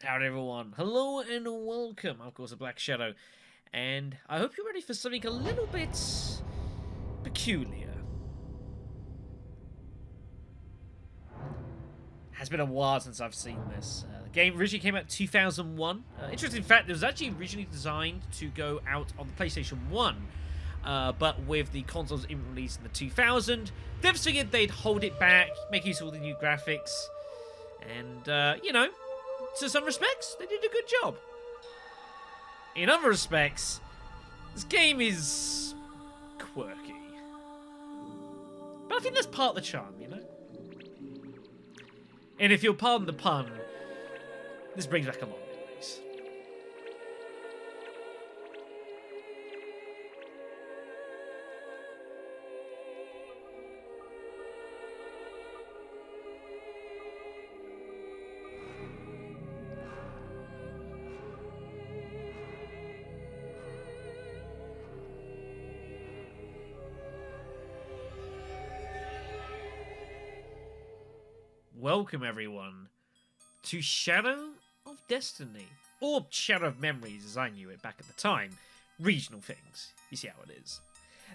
Howdy everyone, hello and welcome. I'm of course a Black Shadow, and I hope you're ready for something a little bit peculiar. Has been a while since I've seen this. The game originally came out in 2001. Interesting fact, it was actually originally designed to go out on the PlayStation 1, but with the consoles released in the 2000, they've figured they'd hold it back, make use of all the new graphics, and you know, to some respects, they did a good job. In other respects, this game is quirky. But I think that's part of the charm, you know? And if you'll pardon the pun, this brings back a lot of memories. Welcome, everyone, to Shadow of Destiny, or Shadow of Memories as I knew it back at the time. Regional things, you see how it is.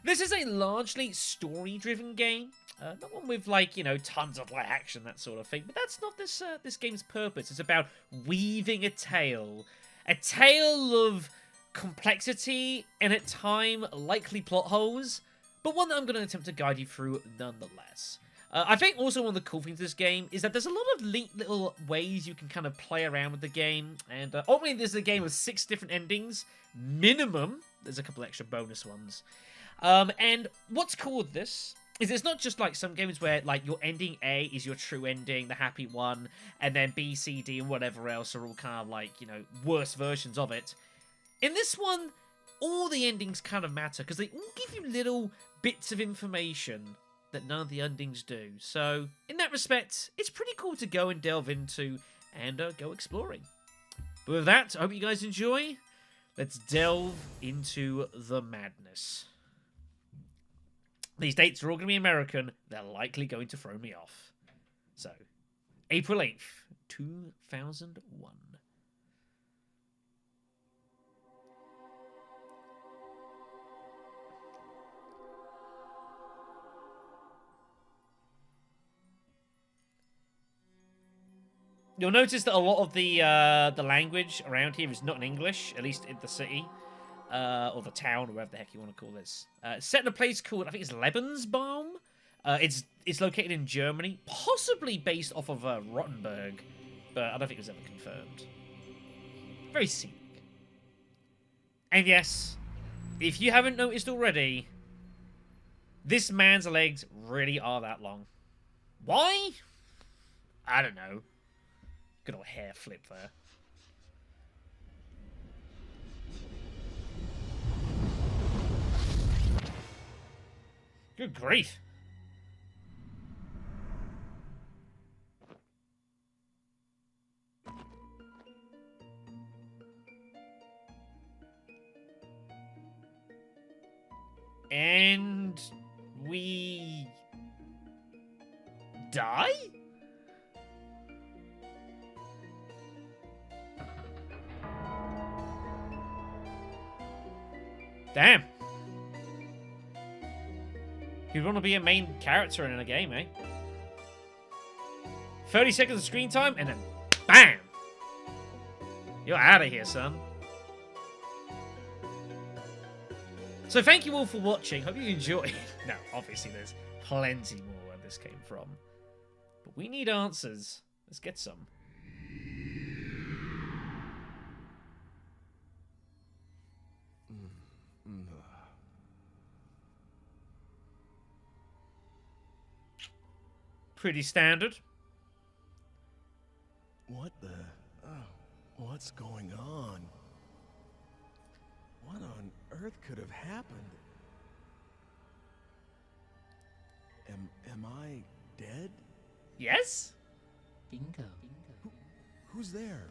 This is a largely story-driven game, not one with, like, you know, tons of like action, that sort of thing, but that's not this game's purpose. It's about weaving a tale of complexity and at time likely plot holes, but one that I'm going to attempt to guide you through nonetheless. I think also one of the cool things of this game is that there's a lot of neat little ways you can kind of play around with the game. And ultimately, there's a game with 6 different endings. Minimum. There's a couple extra bonus ones. And what's cool with this is it's not just like some games where like your ending A is your true ending, the happy one, and then B, C, D, and whatever else are all kind of like, you know, worse versions of it. In this one, all the endings kind of matter because they all give you little bits of information that none of the endings do. So, in that respect, it's pretty cool to go and delve into and go exploring. But with that, I hope you guys enjoy. Let's delve into the madness. These dates are all going to be American. They're likely going to throw me off. So, April 8th, 2001. You'll notice that a lot of the language around here is not in English, at least in the city, or the town, or whatever the heck you want to call this. It's set in a place called, I think it's Lebensbound. It's located in Germany, possibly based off of Rottenburg, but I don't think it was ever confirmed. Very scenic. And yes, if you haven't noticed already, this man's legs really are that long. Why? I don't know. Good old hair flip there. Good grief. And we die? Damn. You'd want to be a main character in a game, eh? 30 seconds of screen time, and then BAM! You're out of here, son. So thank you all for watching. Hope you enjoyed. No, obviously there's plenty more where this came from. But we need answers. Let's get some. Pretty standard. What the? Oh, what's going on? What on earth could have happened? Am I dead? Yes? Bingo. Who's there?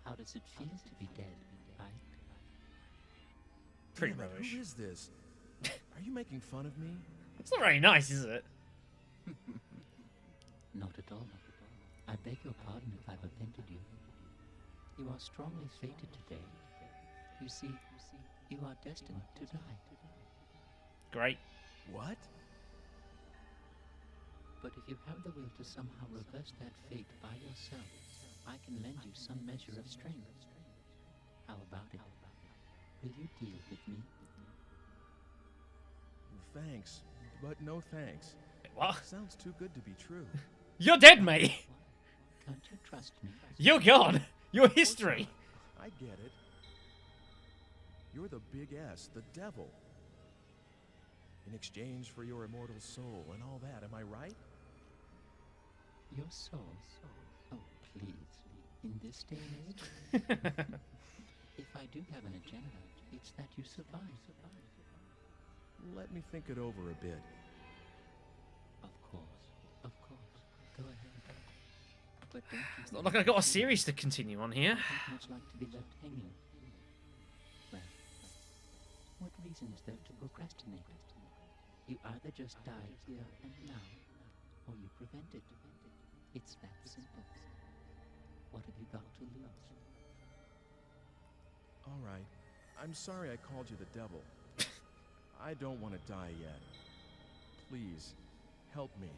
How does it feel to be dead, right? Pretty Damn it, rubbish. who is this? Are you making fun of me? It's not very nice, is it? Not at all. I beg your pardon if I've offended you. You are strongly fated today. You see, you are destined to die. Great. What? But if you have the will to somehow reverse that fate by yourself, I can lend you some measure of strength. How about it? Will you deal with me? Thanks, but no thanks. What? Sounds too good to be true. You're dead, mate. Can't you trust me? You're gone. You're history. I get it. You're the big S, the devil. In exchange for your immortal soul and all that, am I right? Your soul? Oh, please. In this day and age? If I do have an agenda, it's that you survive. Let me think it over a bit. Of course. Go ahead. But don't you It's not like I got a series to continue on here. don't much like to be left hanging? Well, what reason is there to procrastinate? You either just die here and now, or you prevent it. It's that simple. What have you got to lose? All right. I'm sorry I called you the devil. I don't want to die yet. Please, help me.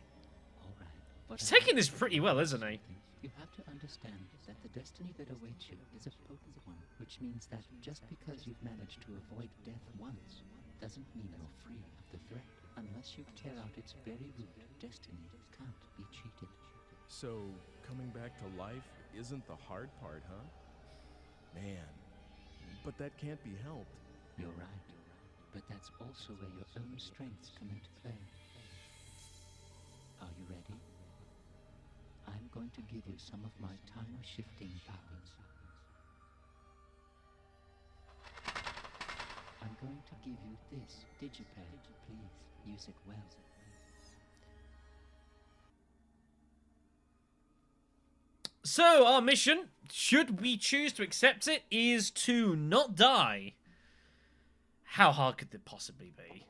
All right. But He's taking this pretty well, isn't he? you have to understand that the destiny that awaits you is a potent one, which means that just because you've managed to avoid death once, doesn't mean you're free of the threat. Unless you tear out its very root, destiny can't be cheated. So, coming back to life isn't the hard part, huh? Man, but that can't be helped. You're right, but that's also where your own strengths come into play. Are you ready? I'm going to give you some of my time-shifting powers. I'm going to give you this Digipad. Please, use it well. So, our mission, should we choose to accept it, is to not die. How hard could it possibly be?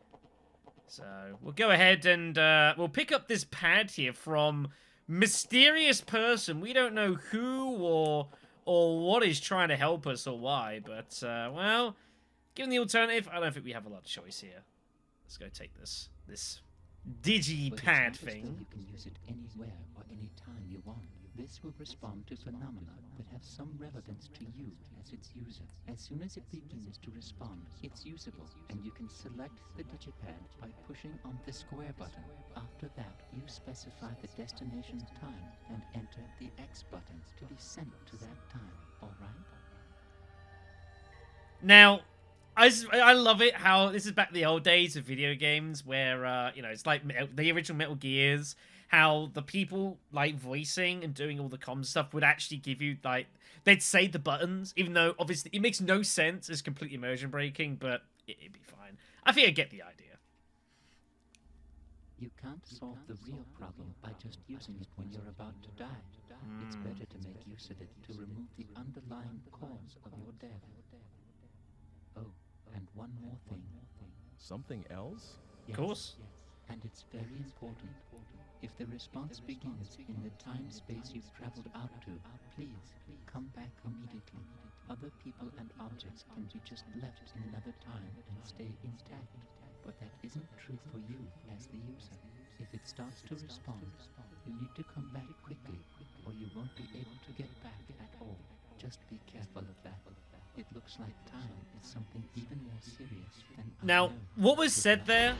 So, we'll go ahead and we'll pick up this pad here from mysterious person. We don't know who or what is trying to help us or why, but, well, given the alternative, I don't think we have a lot of choice here. Let's go take this Digipad thing. You can use it anywhere or anytime you want. This will respond to phenomena that have some relevance to you as its user. As soon as it begins to respond, it's usable, and you can select the Digipad by pushing on the square button. After that, you specify the destination time and enter the X button to be sent to that time, alright? Now, I love it how this is back in the old days of video games where, you know, it's like the original Metal Gears, how the people, like, voicing and doing all the comms stuff would actually give you, like, they'd say the buttons, even though, obviously, it makes no sense, it's completely immersion breaking, but it'd be fine. I think I get the idea. You can't solve the real problem by just using it when you're about to die. It's better to make use of it to remove the underlying cause of your death. Oh, and one more thing. Something else? Yes, Of course. yes, and it's very important. If the response begins in the time-space you've traveled out to, please come back immediately. Other people and objects can be just left in another time and stay intact, but that isn't true for you as the user. If it starts to respond, you need to come back quickly, or you won't be able to get back at all. Just be careful of that. It looks like time is something even more serious than Now, unknown. what was said there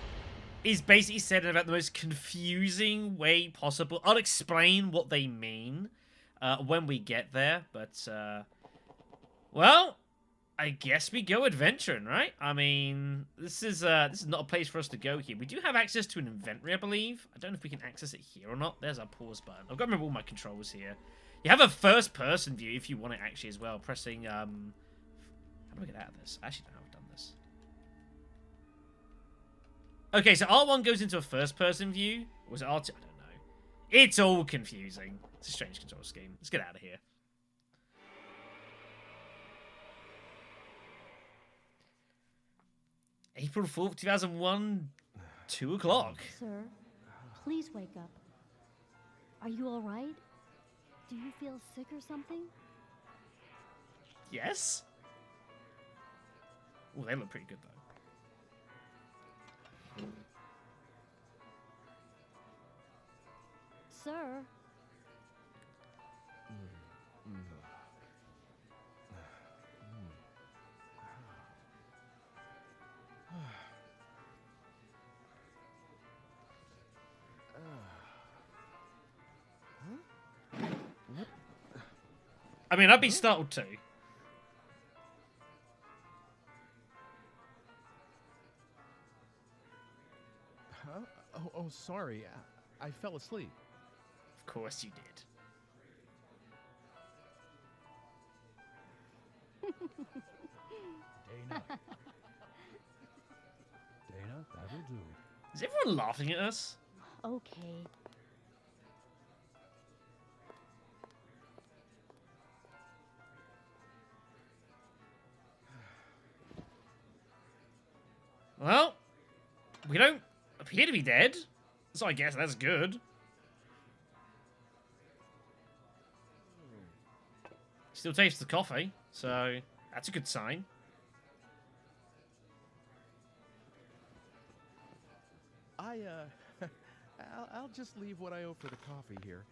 is basically said in about the most confusing way possible. I'll explain what they mean when we get there, but, well, I guess we go adventuring, right? I mean, this is not a place for us to go here. We do have access to an inventory, I believe. I don't know if we can access it here or not. There's our pause button. I've got to remember all my controls here. You have a first-person view if you want it, actually, as well. Pressing, how do I get out of this? I actually don't know how I've done this. Okay, so R1 goes into a first-person view. Or was it R2? I don't know. It's all confusing. It's a strange control scheme. Let's get out of here. April 4th, 2001, 2 o'clock. Sir, Please wake up. Are you all right? Do you feel sick or something? Yes? Oh, they look pretty good, though. Sir? I mean, I'd be startled too. Huh? Oh, sorry. I fell asleep. Of course you did. Dana. Dana, that'll do. Is everyone laughing at us? Okay. Well, we don't appear to be dead, so I guess that's good. Still tastes the coffee, so that's a good sign. I'll just leave what I owe for the coffee here.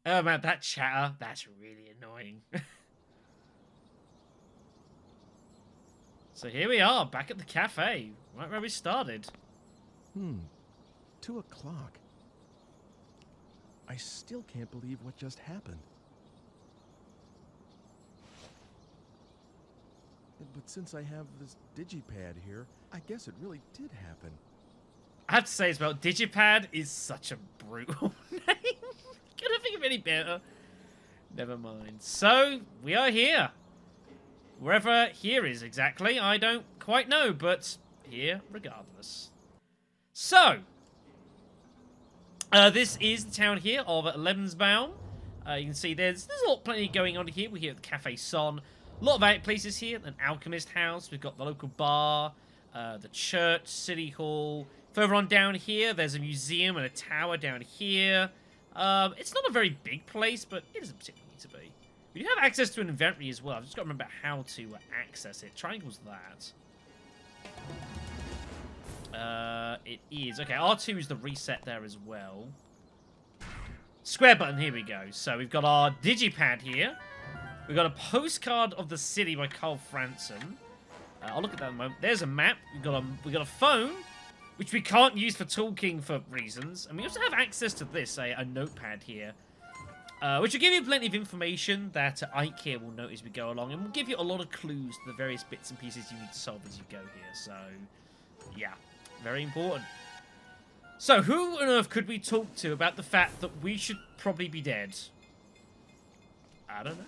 Oh man, that chatter, that's really annoying. So here we are, back at the cafe, right where we started. 2 o'clock. I still can't believe what just happened. But since I have this Digipad here, I guess it really did happen. I have to say as well, Digipad is such a brutal name. Couldn't think of any better. Never mind. So, we are here. Wherever here is exactly, I don't quite know, but here regardless. So, this is the town here of Lebensbound. You can see there's a lot plenty going on here. We're here at the Café Son. A lot of places here. An alchemist house. We've got the local bar, the church, city hall. Further on down here, there's a museum and a tower down here. It's not a very big place, but it doesn't particularly need to be. We do have access to an inventory as well. I've just got to remember how to access it. Triangle's that. It is. Okay, R2 is the reset there as well. Square button, here we go. So we've got our Digipad here. We've got a postcard of the city by Carl Franson. I'll look at that in a moment. There's a map. We've got a phone, which we can't use for talking for reasons. And we also have access to this, a notepad here, which will give you plenty of information that Eike will note as we go along, and will give you a lot of clues to the various bits and pieces you need to solve as you go here. So, yeah, very important. So, who on earth could we talk to about the fact that we should probably be dead? I don't know.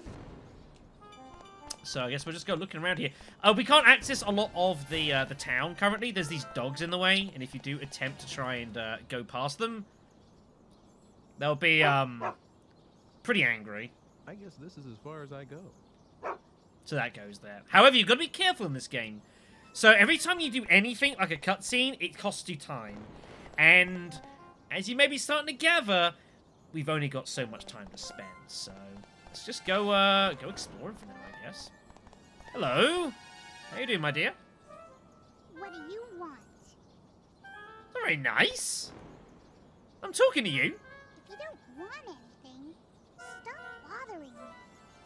So I guess we'll just go looking around here. We can't access a lot of the town currently. There's these dogs in the way, and if you do attempt to try and go past them, they'll be pretty angry. I guess this is as far as I go. So that goes there. However, you've got to be careful in this game. So every time you do anything like a cutscene, it costs you time. And as you may be starting to gather, we've only got so much time to spend. So let's just go exploring for now, I guess. Hello. How you doing, my dear? What do you want? Very nice. I'm talking to you. If you don't want anything, stop bothering me.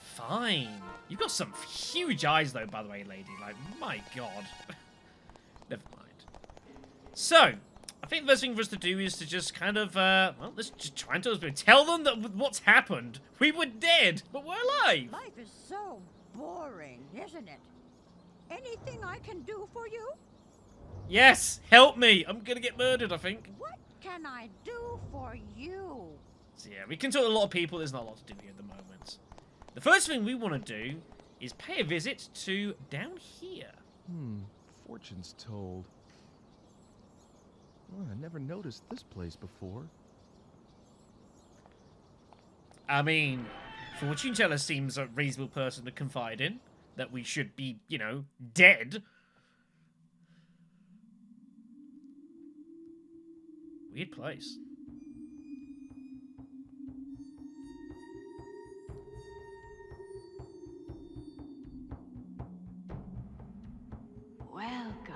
Fine. You've got some huge eyes, though, by the way, lady. Like, my God. Never mind. So, I think the best thing for us to do is to just kind of, well, let's just try and tell them that what's happened. We were dead, but we're alive. Life is so boring, isn't it? Anything I can do for you? Yes, help me. I'm gonna get murdered, I think. What can I do for you? So yeah, we can talk to a lot of people. There's not a lot to do here at the moment. The first thing we want to do is pay a visit to down here. Fortune's told. Well, I never noticed this place before. I mean, fortune teller seems a reasonable person to confide in. that we should be, you know, dead. Weird place. Welcome.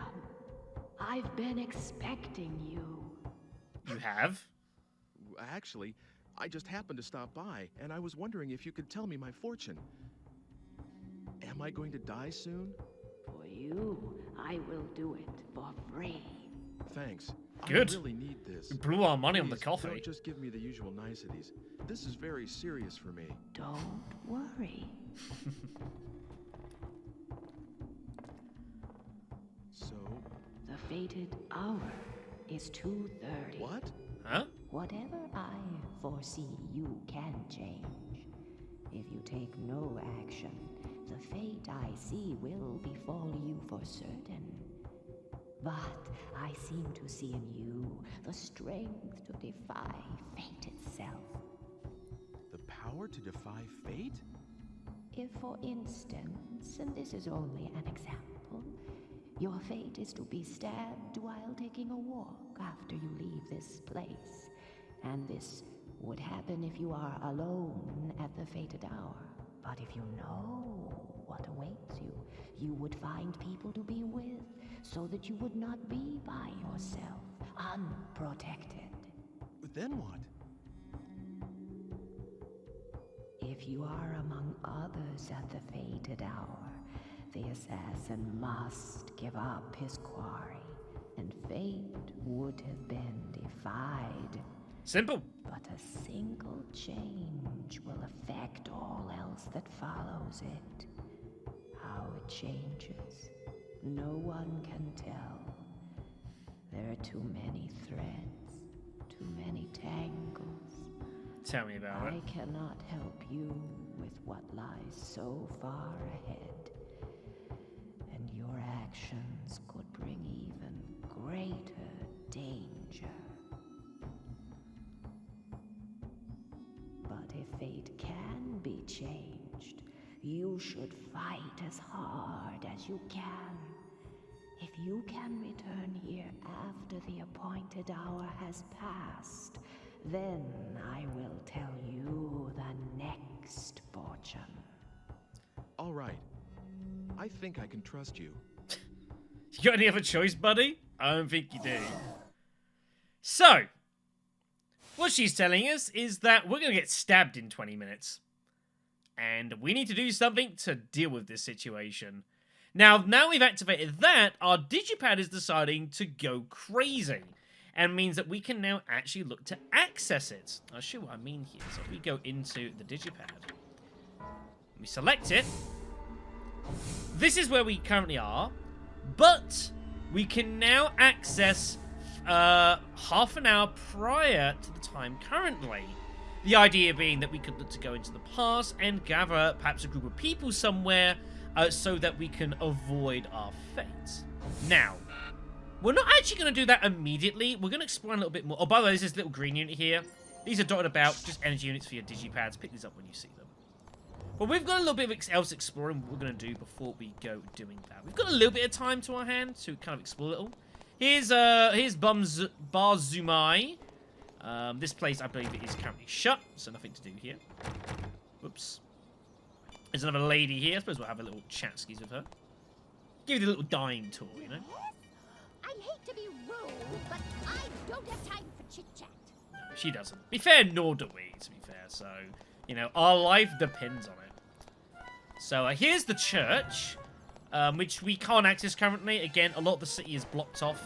I've been expecting you. You have? Actually, I just happened to stop by, and I was wondering if you could tell me my fortune. Am I going to die soon? For you, I will do it for free. Thanks. Good. I really need this. We blew our money on the Please, coffee. Don't just give me the usual niceties. This is very serious for me. Don't worry. So, The fated hour is 2:30. what? Huh? Whatever I foresee, you can change. If you take no action, the fate I see will befall you for certain. But I seem to see in you the strength to defy fate itself. The power to defy fate? If, for instance, and this is only an example, your fate is to be stabbed while taking a walk after you leave this place, and this would happen if you are alone at the fated hour. But if you know what awaits you, you would find people to be with, so that you would not be by yourself, unprotected. Then what? If you are among others at the fated hour, the assassin must give up his quarry, and fate would have been defied. Simple. But a single change will affect all else that follows it. How it changes, no one can tell. There are too many threads, too many tangles. Tell me about it. I cannot help you with what lies so far ahead. And your actions could bring even greater danger. But if fate can be changed, you should fight as hard as you can. If you can return here after the appointed hour has passed, then I will tell you the next fortune. All right. I think I can trust you. You got any other choice, buddy? I don't think you do. So, what she's telling us is that we're going to get stabbed in 20 minutes. And we need to do something to deal with this situation. Now we've activated that, our Digipad is deciding to go crazy. And means that we can now actually look to access it. I'll show you what I mean here. So if we go into the Digipad, we select it. This is where we currently are. But we can now access half an hour prior to the time currently. The idea being that we could look to go into the past and gather perhaps a group of people somewhere so that we can avoid our fate. Now, we're not actually going to do that immediately. We're going to explore a little bit more. Oh, by the way, there's this little green unit here. These are dotted about, just energy units for your Digipads. Pick these up when you see them. But we've got a little bit of else exploring we're going to do before we go doing that. We've got a little bit of time to our hand to kind of explore a little. Here's Barzumai. This place, I believe, it is currently shut, so nothing to do here. Whoops. There's another lady here. I suppose we'll have a little chat skis with her. Give you the little dime tour, you know? I hate to be rude, but I don't have time for chit-chat. No, she doesn't. Be fair, nor do we, to be fair. So, you know, our life depends on it. So, here's the church, which we can't access currently. Again, a lot of the city is blocked off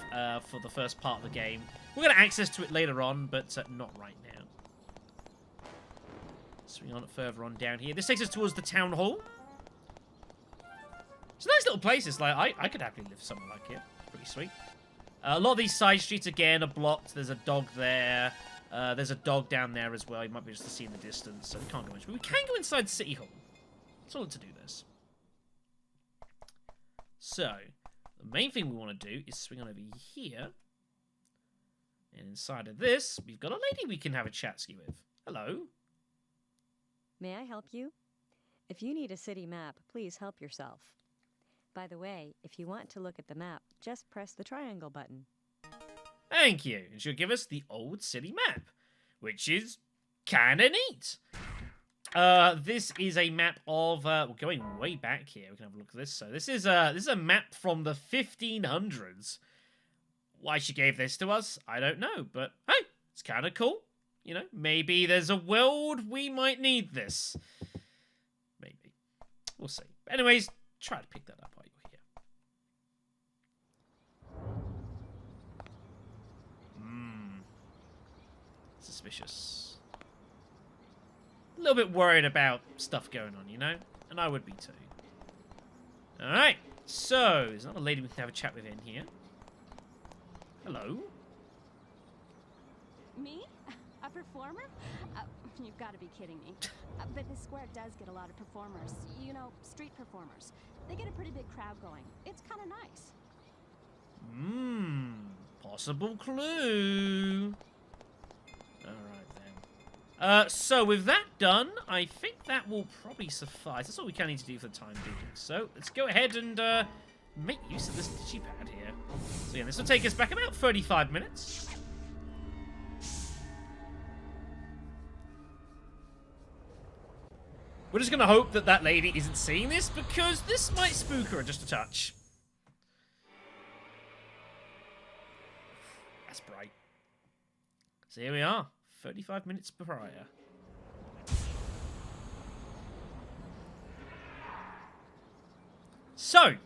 for the first part of the game. We're going to access to it later on, but not right now. Swing on it further on down here. This takes us towards the town hall. It's a nice little place. It's like, I could happily live somewhere like it. It's pretty sweet. A lot of these side streets, again, are blocked. There's a dog there. There's a dog down there as well. You might be just to see in the distance, so we can't go in. But we can go inside City Hall. It's all to do this. So, the main thing we want to do is swing on over here. And inside of this, we've got a lady we can have a chat ski with. Hello. May I help you? If you need a city map, please help yourself. By the way, if you want to look at the map, just press the triangle button. Thank you. And she'll give us the old city map, which is kinda neat. This is a map of, we're going way back here. We can have a look at this. So this is a map from the 1500s. Why she gave this to us, I don't know. But, hey, it's kind of cool. You know, maybe there's a world we might need this. Maybe. We'll see. But anyways, try to pick that up while you're here. Suspicious. A little bit worried about stuff going on, you know? And I would be too. Alright, so there's another lady we can have a chat with in here. Hello? Me? A performer? You've got to be kidding me. But the square does get a lot of performers. You know, street performers. They get a pretty big crowd going. It's kind of nice. Possible clue. Alright then. So with that done, I think that will probably suffice. That's all we kind of need to do for the time being. So let's go ahead and make use of this digipad here. So yeah, this will take us back about 35 minutes. We're just going to hope that that lady isn't seeing this, because this might spook her just a touch. That's bright. So here we are, 35 minutes prior. So,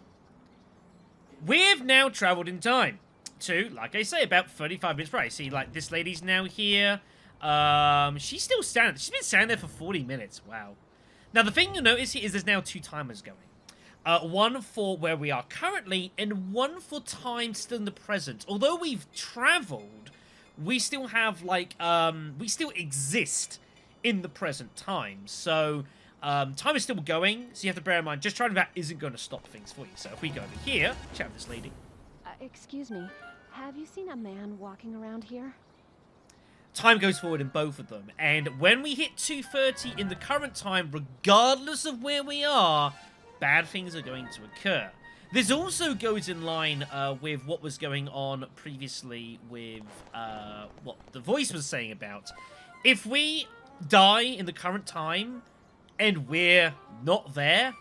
we've now travelled in time to, like I say, about 35 minutes prior. See, like, this lady's now here. She's still standing. She's been standing there for 40 minutes. Wow. Now, the thing you'll notice here is there's now 2 timers going. One for where we are currently, and one for time still in the present. Although we've travelled, we still have, like, we still exist in the present time. So, time is still going, so you have to bear in mind, just trying that isn't going to stop things for you. So, if we go over here, chat with this lady. Excuse me, have you seen a man walking around here? Time goes forward in both of them, and when we hit 2:30 in the current time, regardless of where we are, bad things are going to occur. This also goes in line with what was going on previously with what the voice was saying about. If we die in the current time and we're not there,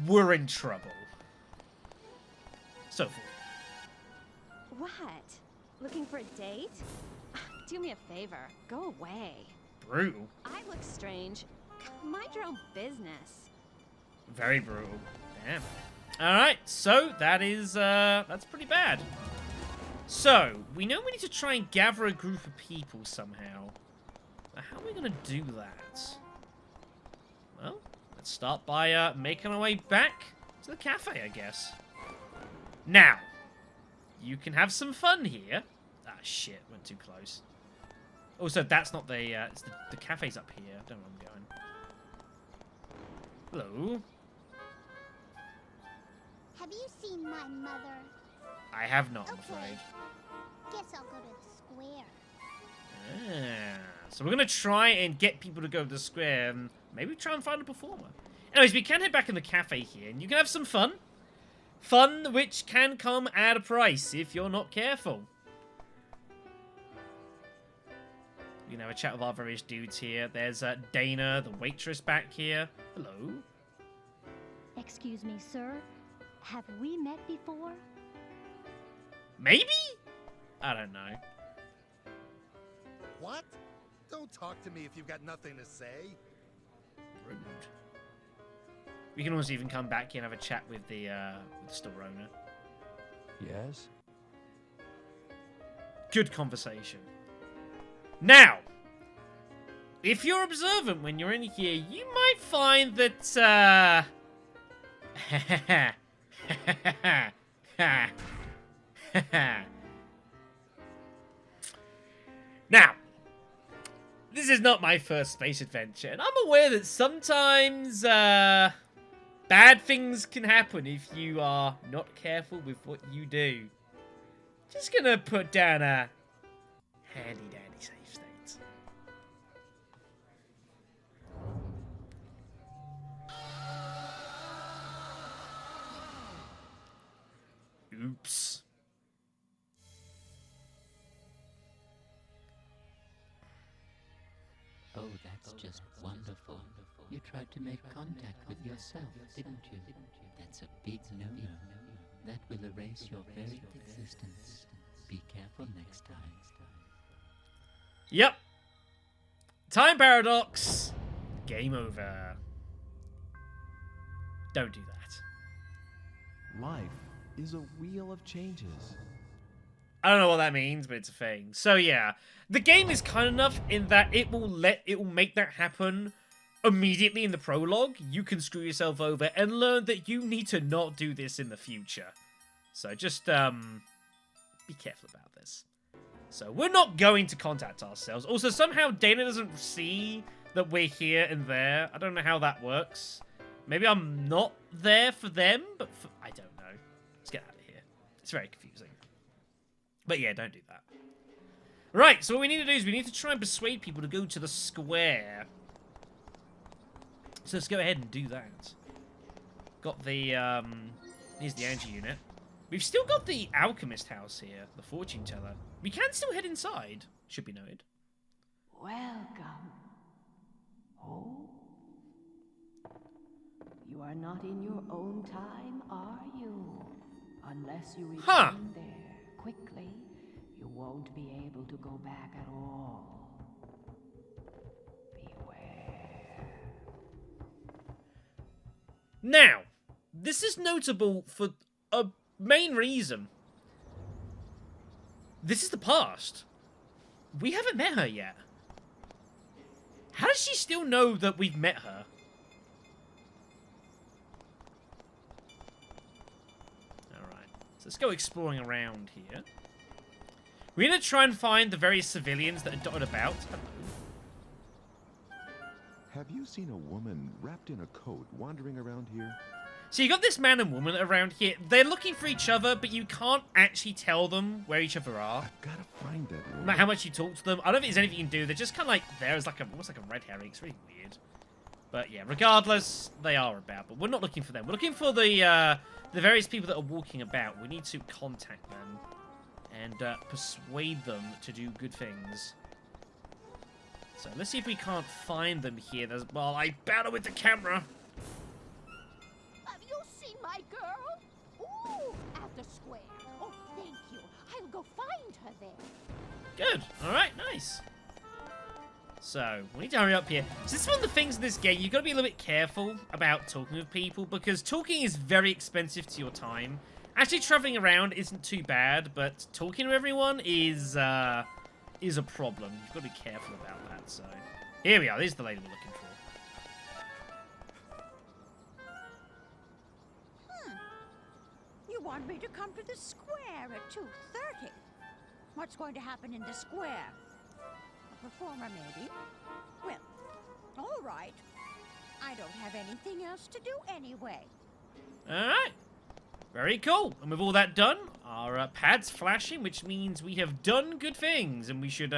we're in trouble. So forth. What? Looking for a date? Do me a favor. Go away. Brutal. I look strange. Mind your own business. Very brutal. Damn. Alright, so that is, that's pretty bad. So, we know we need to try and gather a group of people somehow. But how are we going to do that? Well, let's start by making our way back to the cafe, I guess. Now, you can have some fun here. Ah, shit, went too close. Also, that's not the, it's the cafe's up here. I don't know where I'm going. Hello? Have you seen my mother? I have not, I'm Okay. afraid. Guess I'll go to the square. So we're going to try and get people to go to the square and maybe try and find a performer. Anyways, we can head back in the cafe here and you can have some fun. Fun which can come at a price if you're not careful. We can have a chat with our various dudes here. There's Dana, the waitress, back here. Hello. Excuse me, sir. Have we met before? Maybe? I don't know. What? Don't talk to me if you've got nothing to say. Rude. We can also even come back here and have a chat with the store owner. Yes? Good conversation. Now, if you're observant when you're in here, you might find that, Now, this is not my first space adventure, and I'm aware that sometimes, bad things can happen if you are not careful with what you do. Just gonna put down a handy-dandy save state. Oops. Oh, that's just wonderful. You tried to make contact with yourself, didn't you? That's a big no-no. That will erase your very existence. Be careful next time. Yep. Time paradox. Game over. Don't do that. Life is a wheel of changes. I don't know what that means, but it's a thing. So yeah, the game is kind enough in that it will make that happen immediately in the prologue. You can screw yourself over and learn that you need to not do this in the future. So just be careful about this. So we're not going to contact ourselves. Also, somehow Dana doesn't see that we're here and there. I don't know how that works. Maybe I'm not there for them, but I don't know. Let's get out of here. It's very confusing. But yeah, don't do that. Right, so what we need to do is we need to try and persuade people to go to the square. So let's go ahead and do that. Got the, here's the Angie unit. We've still got the alchemist house here, the fortune teller. We can still head inside, should be noted. Welcome. Oh? You are not in your own time, are you? Unless you return there quickly, you won't be able to go back at all. Beware. Now, this is notable for a main reason. This is the past. We haven't met her yet. How does she still know that we've met her? Alright, so let's go exploring around here. We're going to try and find the various civilians that are dotted about. Have you seen a woman wrapped in a coat wandering around here? So you got this man and woman around here. They're looking for each other, but you can't actually tell them where each other are. I've got to find that woman. No matter how much you talk to them, I don't think there's anything you can do. They're just kind of like there as like almost like a red herring. It's really weird. But yeah, regardless, they are about. But we're not looking for them. We're looking for the various people that are walking about. We need to contact them and persuade them to do good things. So let's see if we can't find them here. Well, I battle with the camera. Have you seen my girl? Ooh, at the square. Oh, thank you. I'll go find her there. Good. All right. Nice. So we need to hurry up here. So this is one of the things in this game. You've got to be a little bit careful about talking with people because talking is very expensive to your time. Actually, traveling around isn't too bad, but talking to everyone is a problem. You've got to be careful about that. So here we are. This is the lady we're looking for. You want me to come to the square at 2:30? What's going to happen in the square? A performer, maybe? Well, all right. I don't have anything else to do anyway. All right. Very cool. And with all that done, our pad's flashing, which means we have done good things, and we should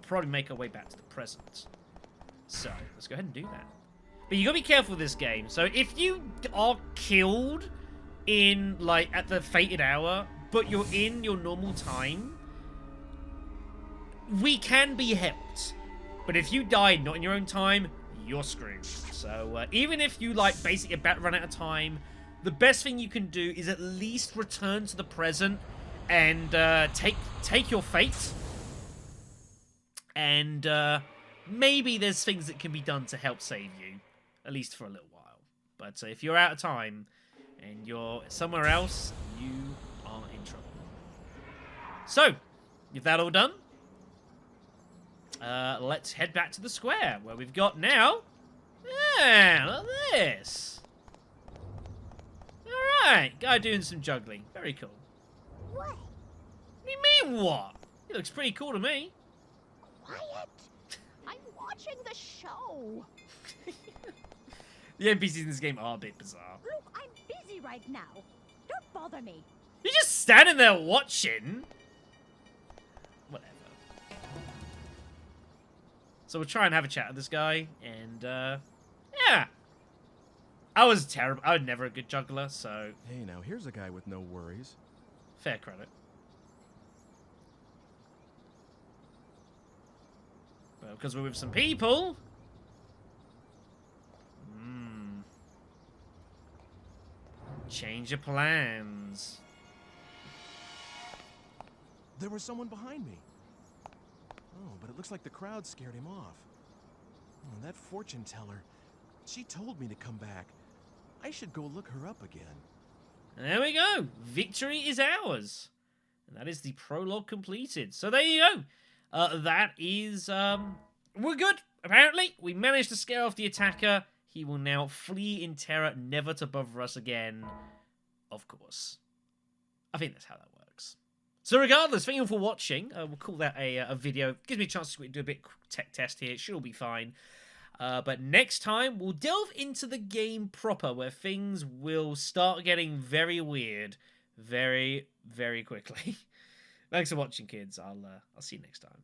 probably make our way back to the present. So let's go ahead and do that. But you got to be careful with this game. So if you are killed in, like, at the fated hour, but you're in your normal time, we can be helped. But if you die not in your own time, you're screwed. So even if you, like, basically about to run out of time, the best thing you can do is at least return to the present and take your fate. And maybe there's things that can be done to help save you, at least for a little while. But if you're out of time and you're somewhere else, you are in trouble. So, with that all done, let's head back to the square, where we've got now... Yeah, look at this. Alright, guy doing some juggling. Very cool. What? What do you mean, what? He looks pretty cool to me. Quiet. I'm watching the show. The NPCs in this game are a bit bizarre. Look, I'm busy right now. Don't bother me. You're just standing there watching. Whatever. So we'll try and have a chat with this guy, and, yeah. I was terrible. I was never a good juggler, so... Hey, now, here's a guy with no worries. Fair credit. Well, because we're with some people. Change your plans. There was someone behind me. Oh, but it looks like the crowd scared him off. Oh, that fortune teller. She told me to come back. I should go look her up again. And there we go. Victory is ours. And that is the prologue completed. So there you go. That is... we're good. Apparently, we managed to scare off the attacker. He will now flee in terror, never to bother us again. Of course. I think that's how that works. So regardless, thank you all for watching. We'll call that a video. Gives me a chance to do a bit tech test here. It should all be fine. But next time, we'll delve into the game proper, where things will start getting very weird very, very quickly. Thanks for watching, kids. I'll see you next time.